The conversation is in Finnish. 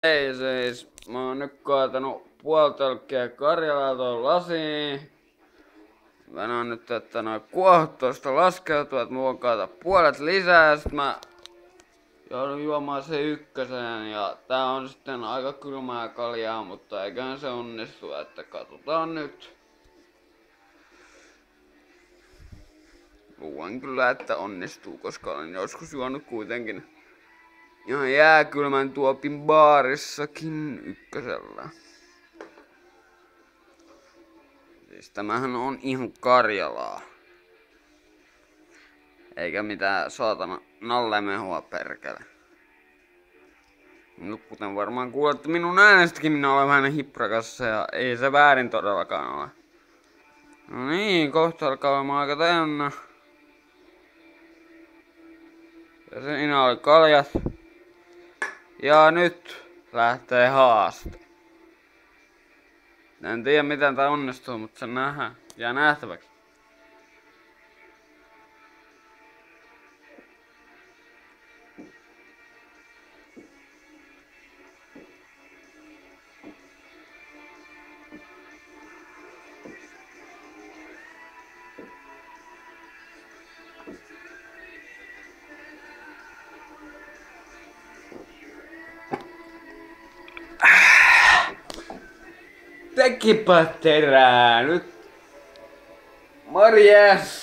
Ei siis, mä oon nyt kaatanut puoli tölkkiä Karjalaa tuon lasiin. Mä oon nyt, että noin kuohut tosta laskeutuu, että mä voin kaata puolet lisää ja sit mä joudun juomaan se ykkösen ja tää on sitten aika kylmää kaljaa, mutta eiköhän se onnistu, että katsotaan nyt. Luulen kyllä, että onnistuu, koska olen joskus juonut kuitenkin ihan jääkylmän tuopin baarissakin ykkösellä. Siis tämähän on ihan Karjalaa. Eikä mitään saatana nallemehua perkele. No, kuten varmaan kuulette minun äänestäkin, minä olen vähän hiprakassa ja ei se väärin todellakaan ole. No niin, kohta alkaa olemaan aika täynnä. Ja siinä oli kaljat. Ja nyt lähtee haaste. En tiedä miten tää onnistuu, mutta se nähdään. Jää nähtäväksi. Tekipä terää nyt. Morjes!